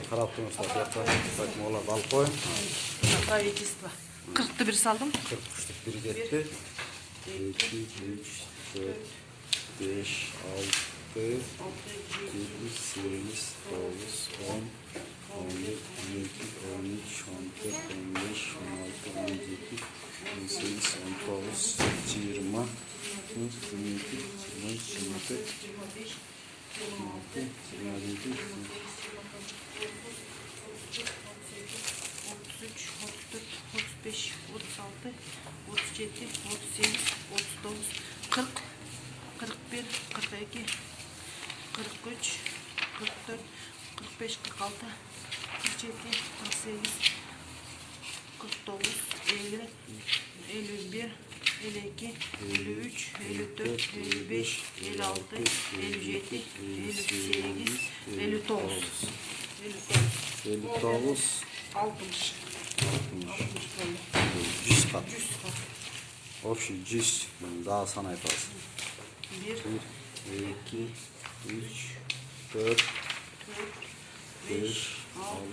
Қараптыңыздар фиаттан оларды алып қойын. Правительство. 40'ты bir saldım. 43'lük biri gitti. 2, 3, 4, 5, 6, 7, 8, 9, 10, 11, 12, 13, 14, 15, 16, 17, 18, 19, 20, 22, 23, 24, 26, 27, 33, 34, 35, 36, 37, 38, 39, 40, 41, 42, 43, 44, 45, 46, 47, 48, 49, 50, 51, 52, 53, 54, 55, 56, 57, 58, 59. 59, 60. 100 kat. Общий 100. Daha sana yaparsın. 1, 1, 2, 3, 4, 5, 6,